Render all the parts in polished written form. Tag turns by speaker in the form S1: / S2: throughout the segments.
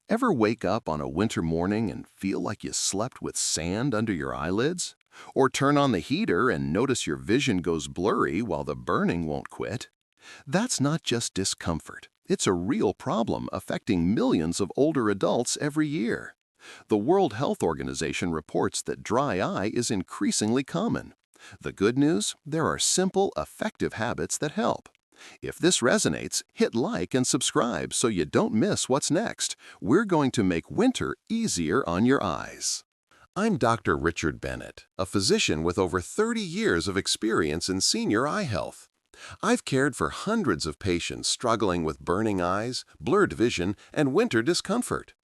S1: Ever wake up on a winter morning and feel like you slept with sand under your eyelids? Or turn on the heater and notice your vision goes blurry while the burning won't quit? That's not just discomfort. It's a real problem affecting millions of older adults every year. The World Health Organization reports that dry eye is increasingly common. The good news? There are simple, effective habits that help. If this resonates, hit like and subscribe so you don't miss what's next. We're going to make winter easier on your eyes. I'm Dr. Richard Bennett, a physician with over 30 years of experience in senior eye health. I've cared for hundreds of patients struggling with burning eyes, blurred vision, and winter discomfort.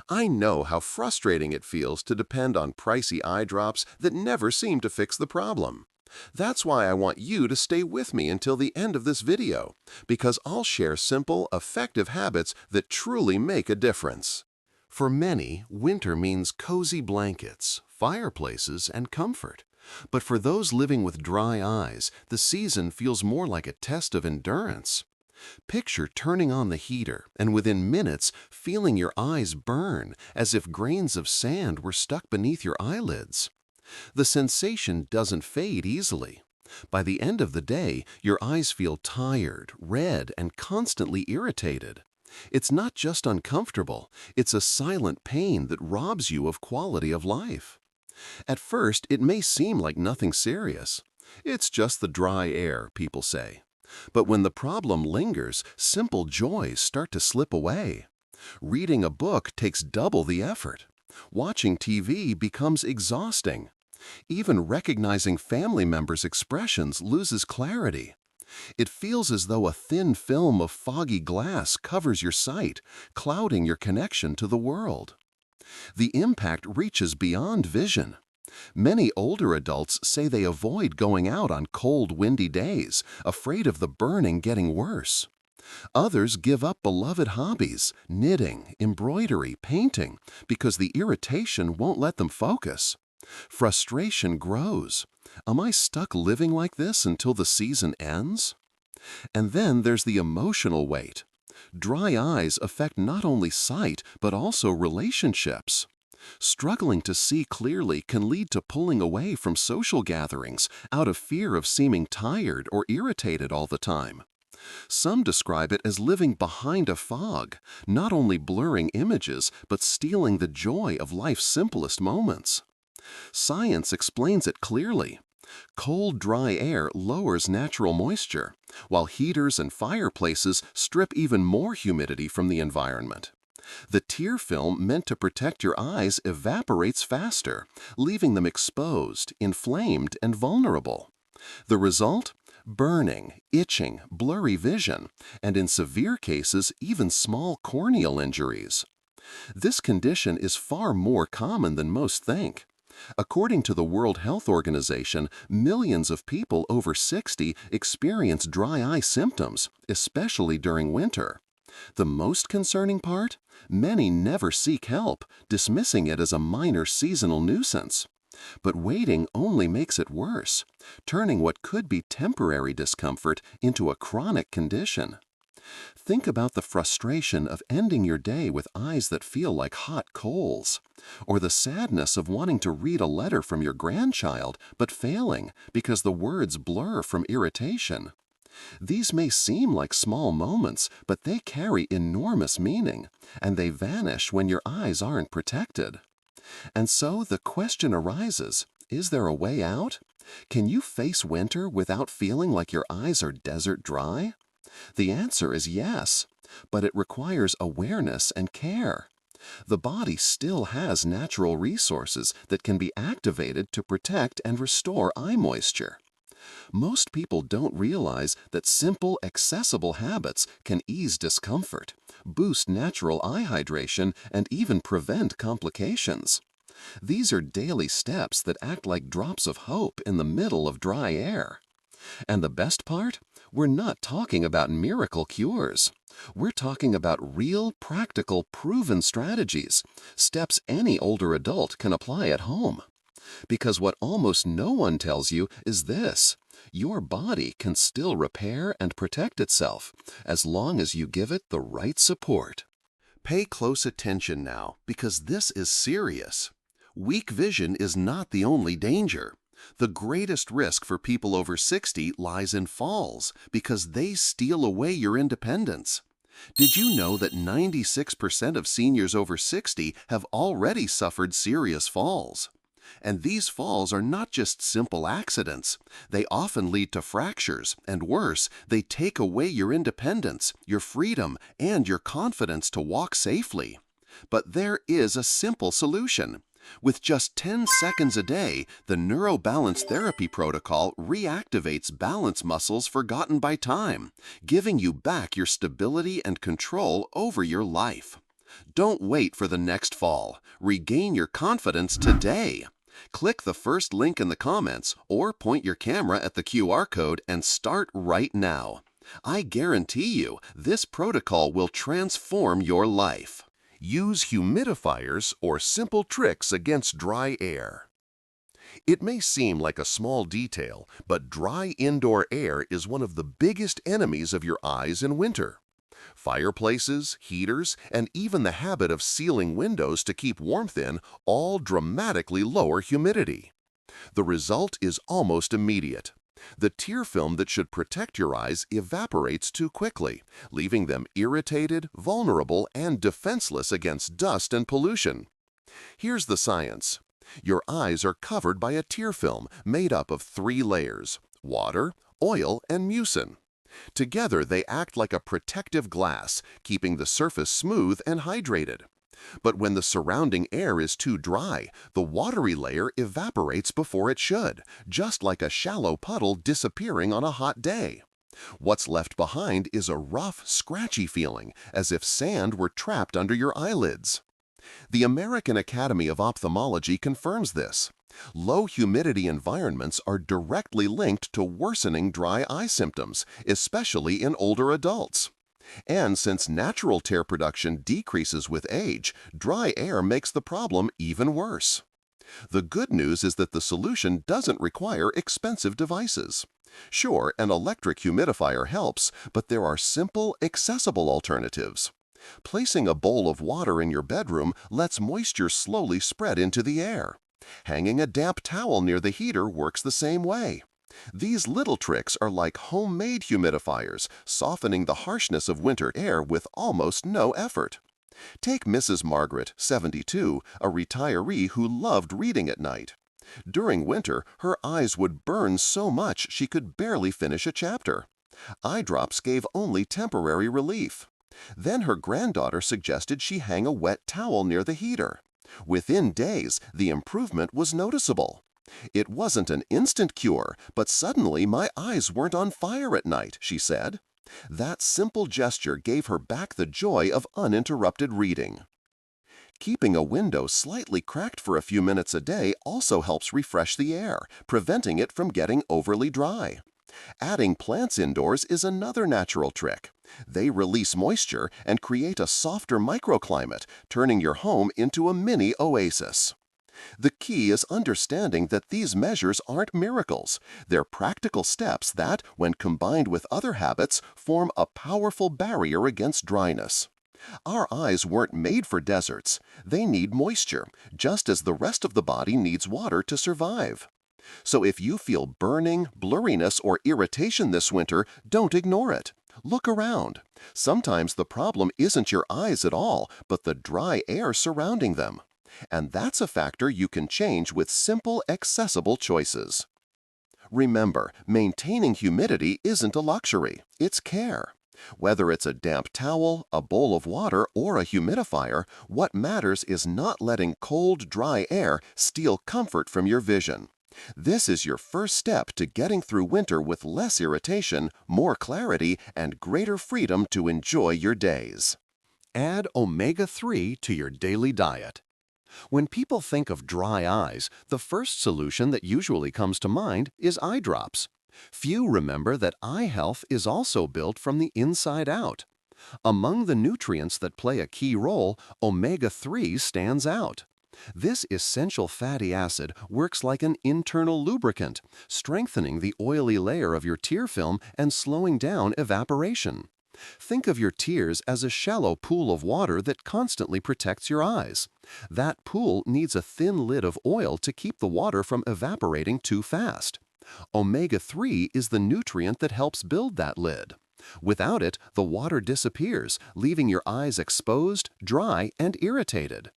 S1: I know how frustrating it feels to depend on pricey eye drops that never seem to fix the problem. That's why I want you to stay with me until the end of this video, because I'll share simple, effective habits that truly make a difference. For many, winter means cozy blankets, fireplaces, and comfort. But for those living with dry eyes, the season feels more like a test of endurance. Picture turning on the heater and within minutes feeling your eyes burn as if grains of sand were stuck beneath your eyelids. The sensation doesn't fade easily. By the end of the day, your eyes feel tired, red, and constantly irritated. It's not just uncomfortable, it's a silent pain that robs you of quality of life. At first, it may seem like nothing serious. It's just the dry air, people say. But when the problem lingers, simple joys start to slip away. Reading a book takes double the effort. Watching TV becomes exhausting. Even recognizing family members' expressions loses clarity. It feels as though a thin film of foggy glass covers your sight, clouding your connection to the world. The impact reaches beyond vision. Many older adults say they avoid going out on cold, windy days, afraid of the burning getting worse. Others give up beloved hobbies, knitting, embroidery, painting, because the irritation won't let them focus. Frustration grows. Am I stuck living like this until the season ends? And then there's the emotional weight. Dry eyes affect not only sight, but also relationships. Struggling to see clearly can lead to pulling away from social gatherings out of fear of seeming tired or irritated all the time. Some describe it as living behind a fog, not only blurring images, but stealing the joy of life's simplest moments. Science explains it clearly. Cold, dry air lowers natural moisture, while heaters and fireplaces strip even more humidity from the environment. The tear film meant to protect your eyes evaporates faster, leaving them exposed, inflamed, and vulnerable. The result? Burning, itching, blurry vision, and in severe cases, even small corneal injuries. This condition is far more common than most think. According to the World Health Organization, millions of people over 60 experience dry eye symptoms, especially during winter. The most concerning part? Many never seek help, dismissing it as a minor seasonal nuisance. But waiting only makes it worse, turning what could be temporary discomfort into a chronic condition. Think about the frustration of ending your day with eyes that feel like hot coals, or the sadness of wanting to read a letter from your grandchild but failing because the words blur from irritation. These may seem like small moments, but they carry enormous meaning, and they vanish when your eyes aren't protected. And so the question arises, is there a way out? Can you face winter without feeling like your eyes are desert dry? The answer is yes, but it requires awareness and care. The body still has natural resources that can be activated to protect and restore eye moisture. Most people don't realize that simple, accessible habits can ease discomfort, boost natural eye hydration, and even prevent complications. These are daily steps that act like drops of hope in the middle of dry air. And the best part? We're not talking about miracle cures. We're talking about real, practical, proven strategies, steps any older adult can apply at home. Because what almost no one tells you is this: your body can still repair and protect itself as long as you give it the right support. Pay close attention now, because this is serious. Weak vision is not the only danger. The greatest risk for people over 60 lies in falls, because they steal away your independence. Did you know that 96% of seniors over 60 have already suffered serious falls? And these falls are not just simple accidents. They often lead to fractures, and worse, they take away your independence, your freedom, and your confidence to walk safely. But there is a simple solution. With just 10 seconds a day, the neurobalance therapy protocol reactivates balance muscles forgotten by time, giving you back your stability and control over your life. Don't wait for the next fall. Regain your confidence today. Click the first link in the comments or point your camera at the QR code and start right now. I guarantee you, this protocol will transform your life. Use humidifiers or simple tricks against dry air. It may seem like a small detail, but dry indoor air is one of the biggest enemies of your eyes in winter. Fireplaces, heaters, and even the habit of sealing windows to keep warmth in all dramatically lower humidity. The result is almost immediate. The tear film that should protect your eyes evaporates too quickly, leaving them irritated, vulnerable, and defenseless against dust and pollution. Here's the science. Your eyes are covered by a tear film made up of 3 layers: water, oil, and mucin. Together, they act like a protective glass, keeping the surface smooth and hydrated. But when the surrounding air is too dry, the watery layer evaporates before it should, just like a shallow puddle disappearing on a hot day. What's left behind is a rough, scratchy feeling, as if sand were trapped under your eyelids. The American Academy of Ophthalmology confirms this. Low humidity environments are directly linked to worsening dry eye symptoms, especially in older adults. And since natural tear production decreases with age, dry air makes the problem even worse. The good news is that the solution doesn't require expensive devices. Sure, an electric humidifier helps, but there are simple, accessible alternatives. Placing a bowl of water in your bedroom lets moisture slowly spread into the air. Hanging a damp towel near the heater works the same way. These little tricks are like homemade humidifiers, softening the harshness of winter air with almost no effort. Take Mrs. Margaret, 72, a retiree who loved reading at night. During winter, her eyes would burn so much she could barely finish a chapter. Eye drops gave only temporary relief. Then her granddaughter suggested she hang a wet towel near the heater. Within days, the improvement was noticeable. It wasn't an instant cure, but suddenly my eyes weren't on fire at night, she said. That simple gesture gave her back the joy of uninterrupted reading. Keeping a window slightly cracked for a few minutes a day also helps refresh the air, preventing it from getting overly dry. Adding plants indoors is another natural trick. They release moisture and create a softer microclimate, turning your home into a mini oasis. The key is understanding that these measures aren't miracles. They're practical steps that, when combined with other habits, form a powerful barrier against dryness. Our eyes weren't made for deserts. They need moisture, just as the rest of the body needs water to survive. So if you feel burning, blurriness, or irritation this winter, don't ignore it. Look around. Sometimes the problem isn't your eyes at all, but the dry air surrounding them. And that's a factor you can change with simple, accessible choices. Remember, maintaining humidity isn't a luxury, it's care. Whether it's a damp towel, a bowl of water, or a humidifier, what matters is not letting cold, dry air steal comfort from your vision. This is your first step to getting through winter with less irritation, more clarity, and greater freedom to enjoy your days. Add omega-3 to your daily diet. When people think of dry eyes, the first solution that usually comes to mind is eye drops. Few remember that eye health is also built from the inside out. Among the nutrients that play a key role, omega-3 stands out. This essential fatty acid works like an internal lubricant, strengthening the oily layer of your tear film and slowing down evaporation. Think of your tears as a shallow pool of water that constantly protects your eyes. That pool needs a thin lid of oil to keep the water from evaporating too fast. Omega-3 is the nutrient that helps build that lid. Without it, the water disappears, leaving your eyes exposed, dry, and irritated.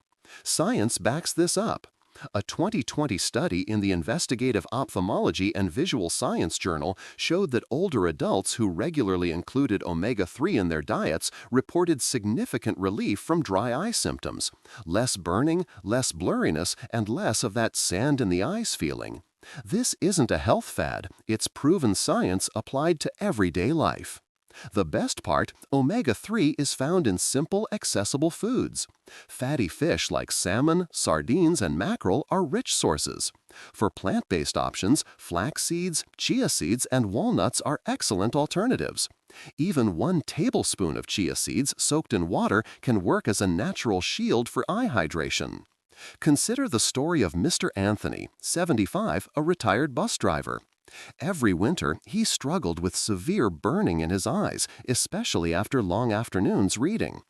S1: Science backs this up. A 2020 study in the Investigative Ophthalmology and Visual Science Journal showed that older adults who regularly included omega-3 in their diets reported significant relief from dry eye symptoms, less burning, less blurriness, and less of that sand in the eyes feeling. This isn't a health fad, it's proven science applied to everyday life. The best part, omega-3 is found in simple, accessible foods. Fatty fish like salmon, sardines, and mackerel are rich sources. For plant-based options, flax seeds, chia seeds, and walnuts are excellent alternatives. Even 1 tablespoon of chia seeds soaked in water can work as a natural shield for eye hydration. Consider the story of Mr. Anthony, 75, a retired bus driver. Every winter, he struggled with severe burning in his eyes, especially after long afternoons reading.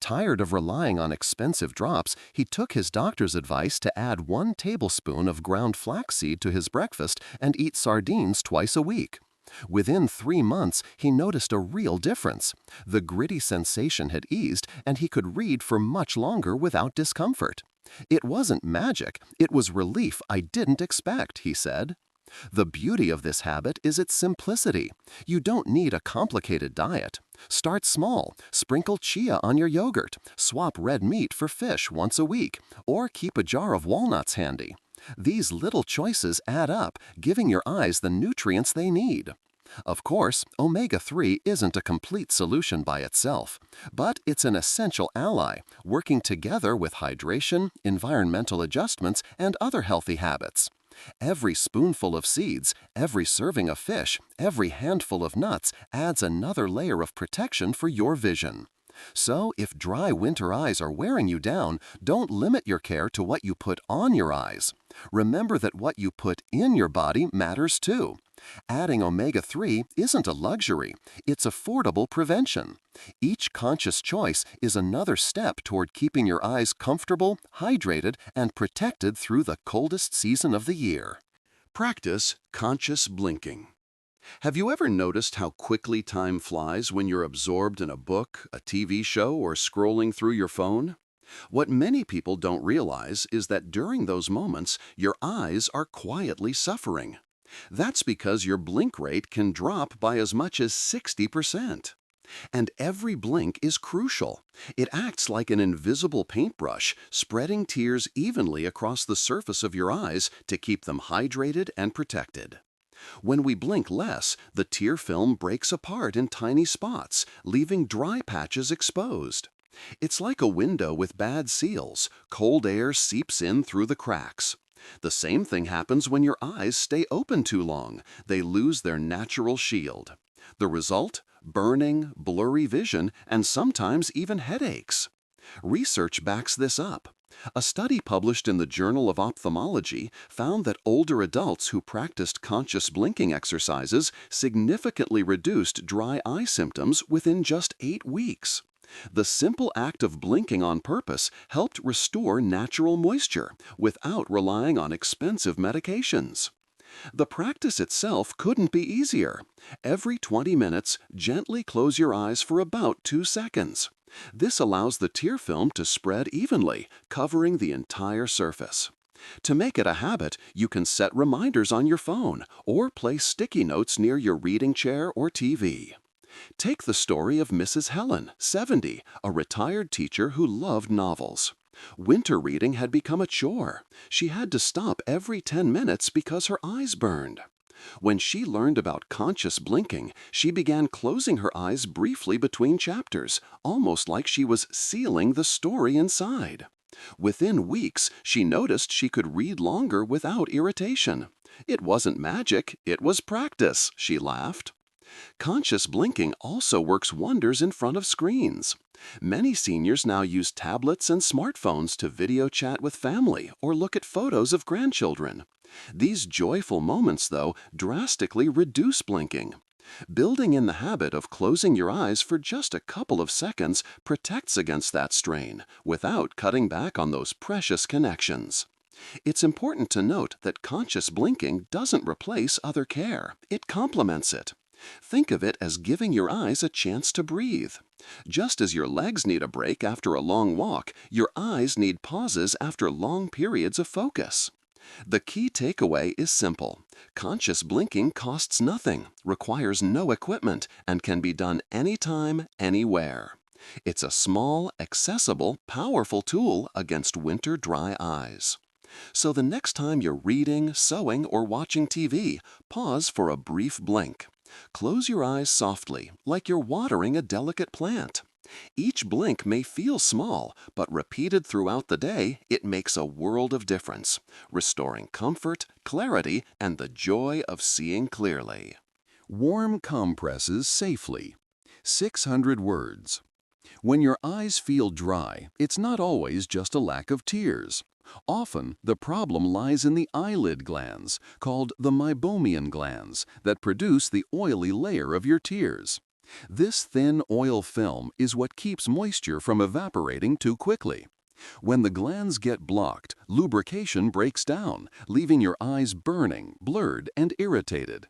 S1: Tired of relying on expensive drops, he took his doctor's advice to add 1 tablespoon of ground flaxseed to his breakfast and eat sardines twice a week. Within 3 months, he noticed a real difference. The gritty sensation had eased, and he could read for much longer without discomfort. "It wasn't magic, it was relief I didn't expect," he said. The beauty of this habit is its simplicity. You don't need a complicated diet. Start small. Sprinkle chia on your yogurt. Swap red meat for fish once a week. Or keep a jar of walnuts handy. These little choices add up, giving your eyes the nutrients they need. Of course, omega-3 isn't a complete solution by itself, but it's an essential ally, working together with hydration, environmental adjustments, and other healthy habits. Every spoonful of seeds, every serving of fish, every handful of nuts adds another layer of protection for your vision. So, if dry winter eyes are wearing you down, don't limit your care to what you put on your eyes. Remember that what you put in your body matters too. Adding omega-3 isn't a luxury, it's affordable prevention. Each conscious choice is another step toward keeping your eyes comfortable, hydrated, and protected through the coldest season of the year. Practice conscious blinking. Have you ever noticed how quickly time flies when you're absorbed in a book, a TV show, or scrolling through your phone? What many people don't realize is that during those moments, your eyes are quietly suffering. That's because your blink rate can drop by as much as 60%. And every blink is crucial. It acts like an invisible paintbrush, spreading tears evenly across the surface of your eyes to keep them hydrated and protected. When we blink less, the tear film breaks apart in tiny spots, leaving dry patches exposed. It's like a window with bad seals. Cold air seeps in through the cracks. The same thing happens when your eyes stay open too long. They lose their natural shield. The result? Burning, blurry vision, and sometimes even headaches. Research backs this up. A study published in the Journal of Ophthalmology found that older adults who practiced conscious blinking exercises significantly reduced dry eye symptoms within just 8 weeks. The simple act of blinking on purpose helped restore natural moisture without relying on expensive medications. The practice itself couldn't be easier. Every 20 minutes, gently close your eyes for about 2 seconds. This allows the tear film to spread evenly, covering the entire surface. To make it a habit, you can set reminders on your phone or place sticky notes near your reading chair or TV. Take the story of Mrs. Helen, 70, a retired teacher who loved novels. Winter reading had become a chore. She had to stop every 10 minutes because her eyes burned. When she learned about conscious blinking, she began closing her eyes briefly between chapters, almost like she was sealing the story inside. Within weeks, she noticed she could read longer without irritation. "It wasn't magic, it was practice," she laughed. Conscious blinking also works wonders in front of screens. Many seniors now use tablets and smartphones to video chat with family or look at photos of grandchildren. These joyful moments, though, drastically reduce blinking.
S2: Building in the habit of closing your eyes for just a couple of seconds protects against that strain without cutting back on those precious connections. It's important to note that conscious blinking doesn't replace other care, it complements it. Think of it as giving your eyes a chance to breathe. Just as your legs need a break after a long walk, your eyes need pauses after long periods of focus. The key takeaway is simple. Conscious blinking costs nothing, requires no equipment, and can be done anytime, anywhere. It's a small, accessible, powerful tool against winter dry eyes. So the next time you're reading, sewing, or watching TV, pause for a brief blink. Close your eyes softly, like you're watering a delicate plant. Each blink may feel small, but repeated throughout the day, it makes a world of difference, restoring comfort, clarity, and the joy of seeing clearly.
S1: Warm compresses safely. 600 words. When your eyes feel dry, it's not always just a lack of tears. Often, the problem lies in the eyelid glands, called the meibomian glands, that produce the oily layer of your tears. This thin oil film is what keeps moisture from evaporating too quickly. When the glands get blocked, lubrication breaks down, leaving your eyes burning, blurred, and irritated.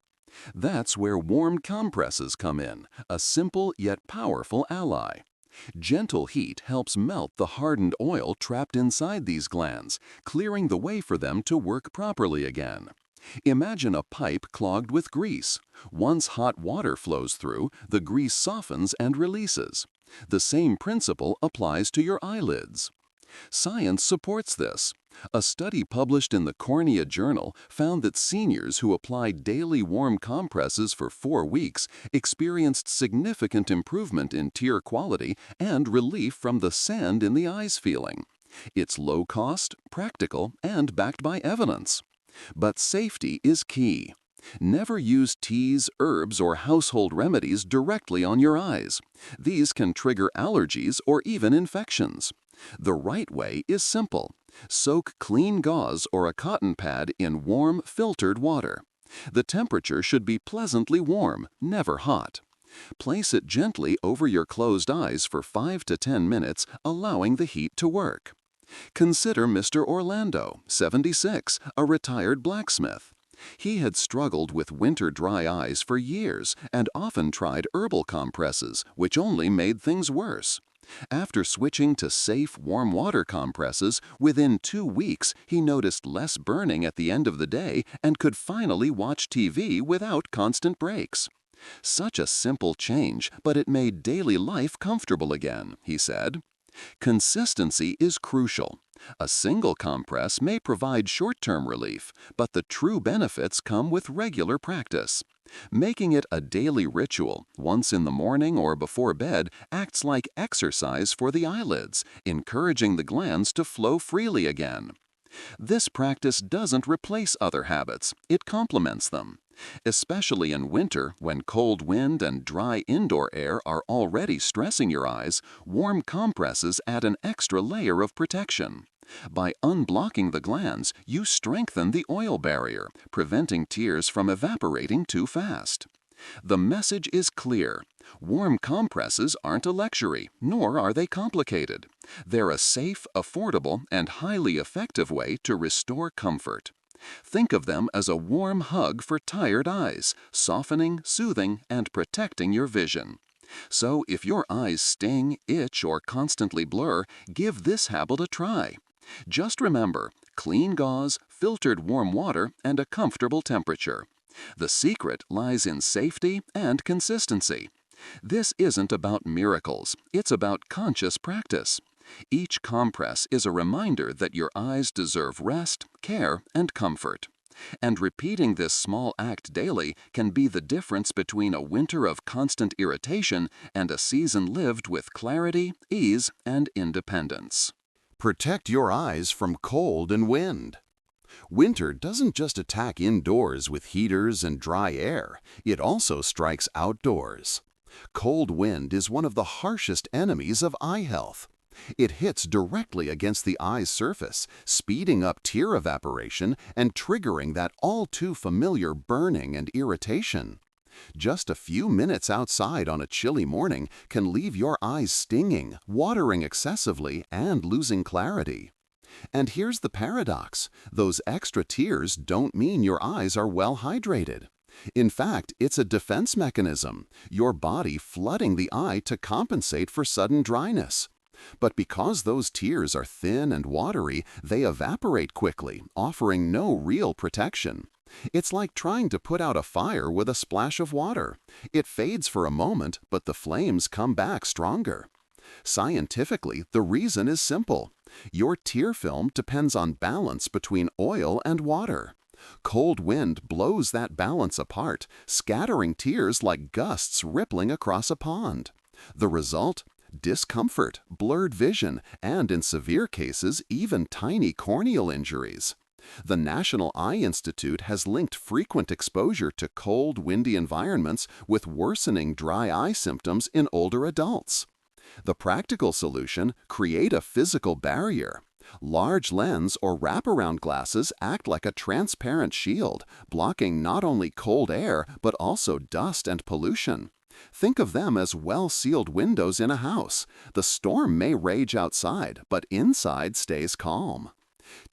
S1: That's where warm compresses come in, a simple yet powerful ally. Gentle heat helps melt the hardened oil trapped inside these glands, clearing the way for them to work properly again. Imagine a pipe clogged with grease. Once hot water flows through, the grease softens and releases. The same principle applies to your eyelids. Science supports this. A study published in the Cornea Journal found that seniors who applied daily warm compresses for 4 weeks experienced significant improvement in tear quality and relief from the sand in the eyes feeling. It's low cost, practical, and backed by evidence. But safety is key. Never use teas, herbs, or household remedies directly on your eyes. These can trigger allergies or even infections. The right way is simple. Soak clean gauze or a cotton pad in warm, filtered water. The temperature should be pleasantly warm, never hot. Place it gently over your closed eyes for 5 to 10 minutes, allowing the heat to work. Consider Mr. Orlando, 76, a retired blacksmith. He had struggled with winter dry eyes for years and often tried herbal compresses, which only made things worse. After switching to safe, warm water compresses, within 2 weeks he noticed less burning at the end of the day and could finally watch TV without constant breaks. Such a simple change, but it made daily life comfortable again, he said. Consistency is crucial. A single compress may provide short-term relief, but the true benefits come with regular practice. Making it a daily ritual, once in the morning or before bed, acts like exercise for the eyelids, encouraging the glands to flow freely again. This practice doesn't replace other habits, it complements them. Especially in winter, when cold wind and dry indoor air are already stressing your eyes, warm compresses add an extra layer of protection. By unblocking the glands, you strengthen the oil barrier, preventing tears from evaporating too fast. The message is clear. Warm compresses aren't a luxury, nor are they complicated. They're a safe, affordable, and highly effective way to restore comfort. Think of them as a warm hug for tired eyes, softening, soothing, and protecting your vision. So if your eyes sting, itch, or constantly blur, give this habit a try. Just remember, clean gauze, filtered warm water, and a comfortable temperature. The secret lies in safety and consistency. This isn't about miracles, it's about conscious practice. Each compress is a reminder that your eyes deserve rest, care, and comfort. And repeating this small act daily can be the difference between a winter of constant irritation and a season lived with clarity, ease, and independence.
S2: Protect your eyes from cold and wind. Winter doesn't just attack indoors with heaters and dry air, it also strikes outdoors. Cold wind is one of the harshest enemies of eye health. It hits directly against the eye's surface, speeding up tear evaporation and triggering that all too familiar burning and irritation. Just a few minutes outside on a chilly morning can leave your eyes stinging, watering excessively, and losing clarity. And here's the paradox. Those extra tears don't mean your eyes are well hydrated. In fact, it's a defense mechanism, your body flooding the eye to compensate for sudden dryness. But because those tears are thin and watery, they evaporate quickly, offering no real protection. It's like trying to put out a fire with a splash of water. It fades for a moment, but the flames come back stronger. Scientifically, the reason is simple. Your tear film depends on balance between oil and water. Cold wind blows that balance apart, scattering tears like gusts rippling across a pond. The result? Discomfort, blurred vision, and in severe cases, even tiny corneal injuries. The National Eye Institute has linked frequent exposure to cold, windy environments with worsening dry eye symptoms in older adults. The practical solution: create a physical barrier. Large lens or wraparound glasses act like a transparent shield, blocking not only cold air but also dust and pollution. Think of them as well-sealed windows in a house. The storm may rage outside, but inside stays calm.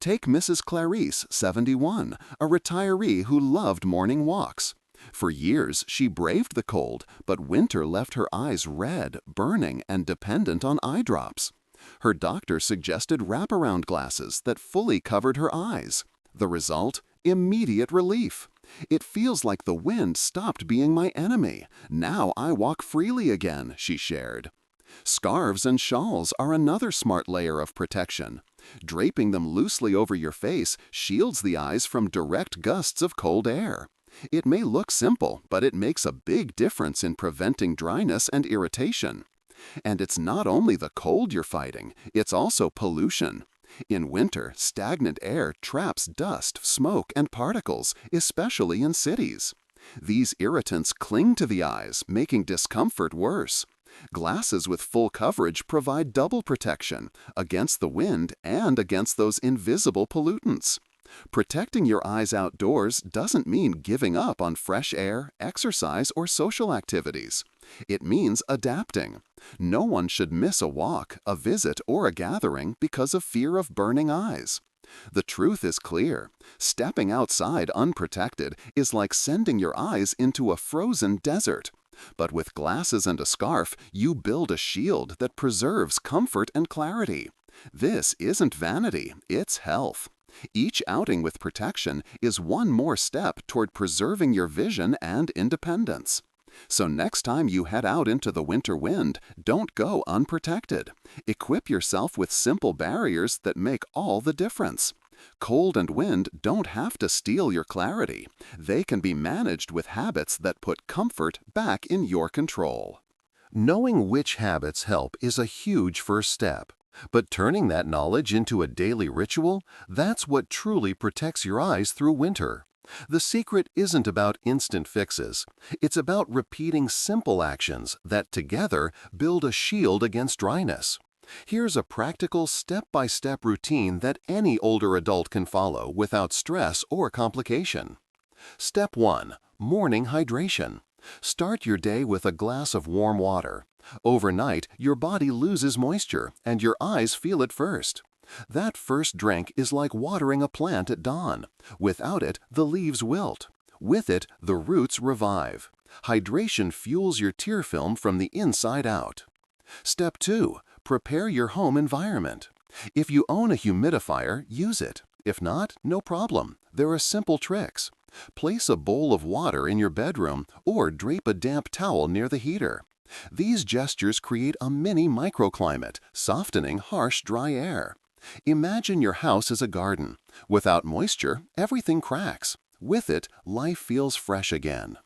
S2: Take Mrs. Clarice, 71, a retiree who loved morning walks. For years, she braved the cold, but winter left her eyes red, burning, and dependent on eye drops. Her doctor suggested wraparound glasses that fully covered her eyes. The result? Immediate relief. "It feels like the wind stopped being my enemy. Now I walk freely again," she shared. Scarves and shawls are another smart layer of protection. Draping them loosely over your face shields the eyes from direct gusts of cold air. It may look simple, but it makes a big difference in preventing dryness and irritation. And it's not only the cold you're fighting, it's also pollution. In winter, stagnant air traps dust, smoke, and particles, especially in cities. These irritants cling to the eyes, making discomfort worse. Glasses with full coverage provide double protection against the wind and against those invisible pollutants. Protecting your eyes outdoors doesn't mean giving up on fresh air, exercise, or social activities. It means adapting. No one should miss a walk, a visit, or a gathering because of fear of burning eyes. The truth is clear. Stepping outside unprotected is like sending your eyes into a frozen desert. But with glasses and a scarf, you build a shield that preserves comfort and clarity. This isn't vanity, it's health. Each outing with protection is one more step toward preserving your vision and independence. So next time you head out into the winter wind, don't go unprotected. Equip yourself with simple barriers that make all the difference. Cold and wind don't have to steal your clarity. They can be managed with habits that put comfort back in your control.
S1: Knowing which habits help is a huge first step. But turning that knowledge into a daily ritual, that's what truly protects your eyes through winter. The secret isn't about instant fixes. It's about repeating simple actions that together build a shield against dryness. Here's a practical step-by-step routine that any older adult can follow without stress or complication. Step 1. Morning hydration. Start your day with a glass of warm water. Overnight, your body loses moisture, and your eyes feel it first. That first drink is like watering a plant at dawn. Without it, the leaves wilt. With it, the roots revive. Hydration fuels your tear film from the inside out. Step 2. Prepare your home environment. If you own a humidifier, use it. If not, no problem. There are simple tricks. Place a bowl of water in your bedroom or drape a damp towel near the heater. These gestures create a mini microclimate, softening harsh, dry air. Imagine your house as a garden. Without moisture, everything cracks. With it, life feels fresh again.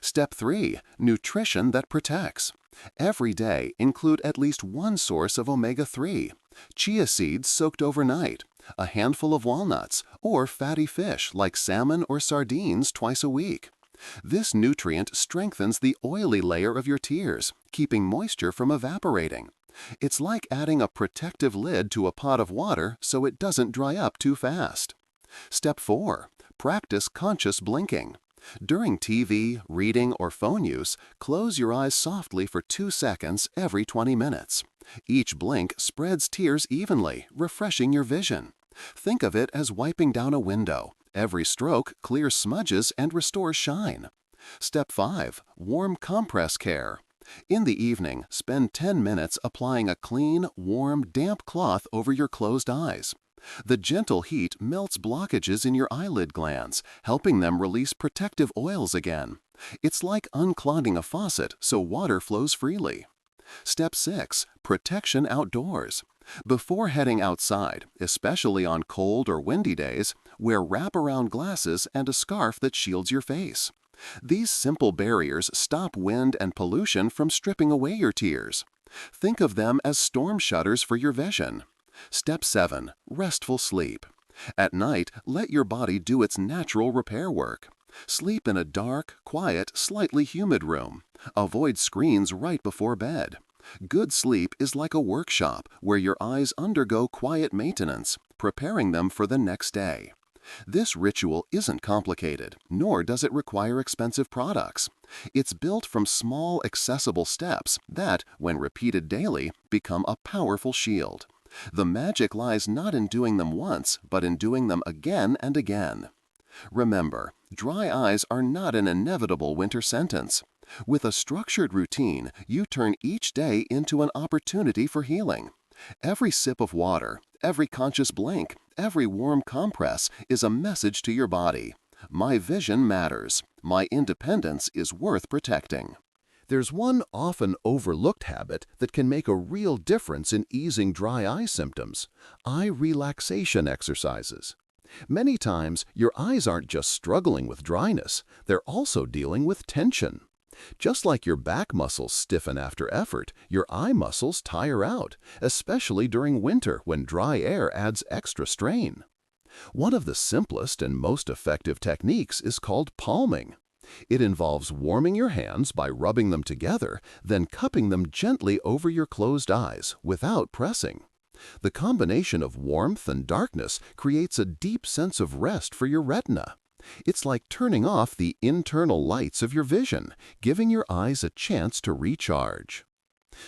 S1: Step 3. Nutrition that protects. Every day, include at least one source of omega-3. Chia seeds soaked overnight, a handful of walnuts, or fatty fish like salmon or sardines twice a week. This nutrient strengthens the oily layer of your tears, keeping moisture from evaporating. It's like adding a protective lid to a pot of water so it doesn't dry up too fast. Step 4. Practice conscious blinking.
S2: During TV, reading, or phone use, close your eyes softly for 2 seconds every 20 minutes. Each blink spreads tears evenly, refreshing your vision. Think of it as wiping down a window. Every stroke clears smudges and restores shine. Step 5. Warm compress care. In the evening, spend 10 minutes applying a clean, warm, damp cloth over your closed eyes. The gentle heat melts blockages in your eyelid glands, helping them release protective oils again. It's like unclogging a faucet so water flows freely. Step 6. Protection outdoors. Before heading outside, especially on cold or windy days, wear wraparound glasses and a scarf that shields your face. These simple barriers stop wind and pollution from stripping away your tears. Think of them as storm shutters for your vision. Step 7. Restful sleep. At night, let your body do its natural repair work. Sleep in a dark, quiet, slightly humid room. Avoid screens right before bed. Good sleep is like a workshop where your eyes undergo quiet maintenance, preparing them for the next day. This ritual isn't complicated, nor does it require expensive products. It's built from small, accessible steps that, when repeated daily, become a powerful shield. The magic lies not in doing them once, but in doing them again and again. Remember, dry eyes are not an inevitable winter sentence. With a structured routine, you turn each day into an opportunity for healing. Every sip of water, every conscious blink, every warm compress is a message to your body. My vision matters. My independence is worth protecting.
S1: There's one often overlooked habit that can make a real difference in easing dry eye symptoms: eye relaxation exercises. Many times, your eyes aren't just struggling with dryness, they're also dealing with tension. Just like your back muscles stiffen after effort, your eye muscles tire out, especially during winter when dry air adds extra strain. One of the simplest and most effective techniques is called palming. It involves warming your hands by rubbing them together, then cupping them gently over your closed eyes without pressing. The combination of warmth and darkness creates a deep sense of rest for your retina. It's like turning off the internal lights of your vision, giving your eyes a chance to recharge.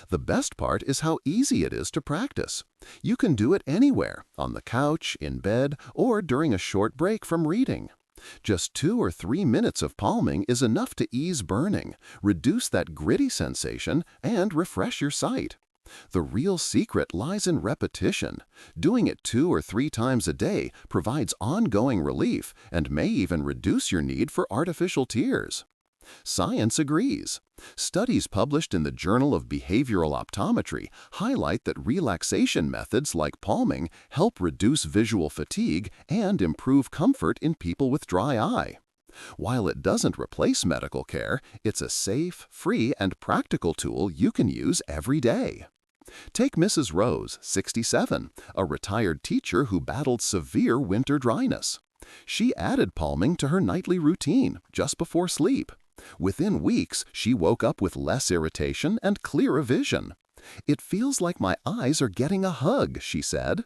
S1: The best part is how easy it is to practice. You can do it anywhere, on the couch, in bed, or during a short break from reading. Just 2 or 3 minutes of palming is enough to ease burning, reduce that gritty sensation, and refresh your sight. The real secret lies in repetition. Doing it 2 or 3 times a day provides ongoing relief and may even reduce your need for artificial tears. Science agrees. Studies published in the Journal of Behavioral Optometry highlight that relaxation methods like palming help reduce visual fatigue and improve comfort in people with dry eye. While it doesn't replace medical care, it's a safe, free, and practical tool you can use every day. Take Mrs. Rose, 67, a retired teacher who battled severe winter dryness. She added palming to her nightly routine just before sleep. Within weeks, she woke up with less irritation and clearer vision. "It feels like my eyes are getting a hug," she said.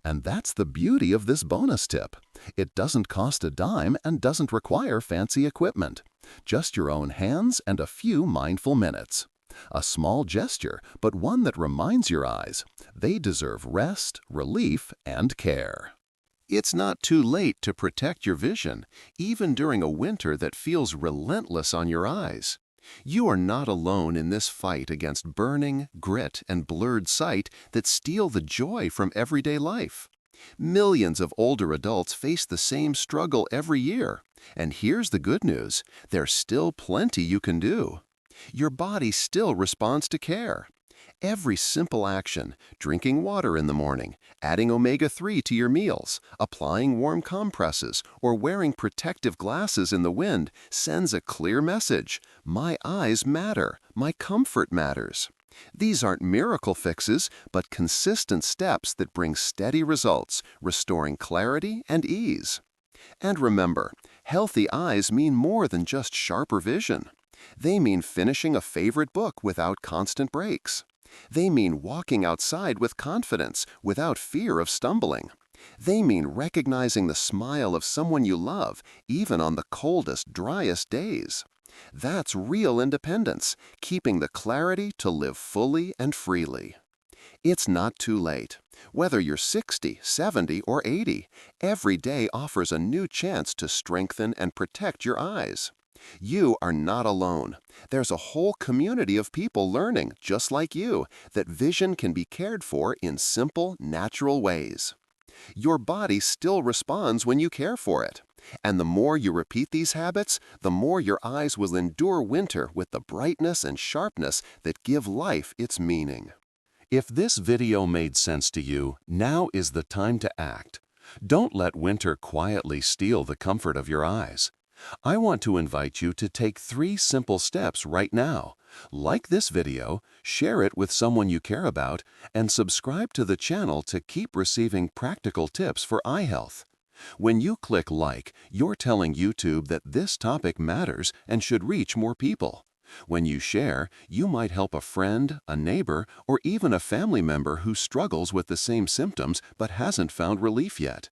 S1: And that's the beauty of this bonus tip. It doesn't cost a dime and doesn't require fancy equipment. Just your own hands and a few mindful minutes. A small gesture, but one that reminds your eyes they deserve rest, relief, and care. It's not too late to protect your vision, even during a winter that feels relentless on your eyes. You are not alone in this fight against burning, grit, and blurred sight that steal the joy from everyday life. Millions of older adults face the same struggle every year. And here's the good news: there's still plenty you can do. Your body still responds to care. Every simple action, drinking water in the morning, adding omega-3 to your meals, applying warm compresses, or wearing protective glasses in the wind sends a clear message: my eyes matter, my comfort matters. These aren't miracle fixes, but consistent steps that bring steady results, restoring clarity and ease. And remember, healthy eyes mean more than just sharper vision. They mean finishing a favorite book without constant breaks. They mean walking outside with confidence, without fear of stumbling.
S2: They mean recognizing the smile of someone you love, even on the coldest, driest days. That's real independence, keeping the clarity to live fully and freely. It's not too late. Whether you're 60, 70, or 80, every day offers a new chance to strengthen and protect your eyes. You are not alone. There's a whole community of people learning, just like you, that vision can be cared for in simple, natural ways. Your body still responds when you care for it. And the more you repeat these habits, the more your eyes will endure winter with the brightness and sharpness that give life its meaning. If this video made sense to you, now is the time to act. Don't let winter quietly steal the comfort of your eyes. I want to invite you to take 3 simple steps right now. Like this video, share it with someone you care about, and subscribe to the channel to keep receiving practical tips for eye health. When you click like, you're telling YouTube that this topic matters and should reach more people. When you share, you might help a friend, a neighbor, or even a family member who struggles with the same symptoms but hasn't found relief yet.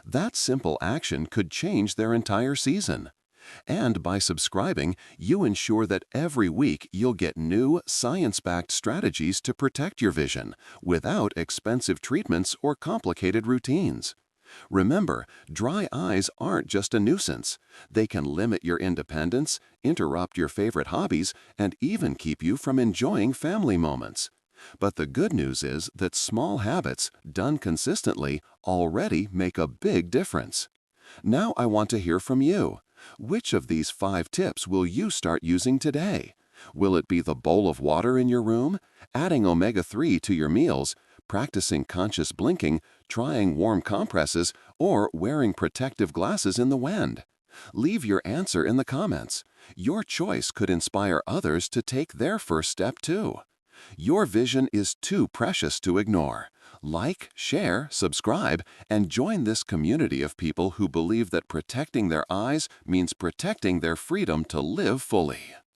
S2: That simple action could change their entire season. And by subscribing, you ensure that every week you'll get new, science-backed strategies to protect your vision without expensive treatments or complicated routines. Remember, dry eyes aren't just a nuisance. They can limit your independence, interrupt your favorite hobbies, and even keep you from enjoying family moments. But the good news is that small habits, done consistently, already make a big difference. Now I want to hear from you. Which of these 5 tips will you start using today? Will it be the bowl of water in your room, adding omega-3 to your meals, practicing conscious blinking, trying warm compresses, or wearing protective glasses in the wind? Leave your answer in the comments. Your choice could inspire others to take their first step too. Your vision is too precious to ignore. Like, share, subscribe, and join this community of people who believe that protecting their eyes means protecting their freedom to live fully.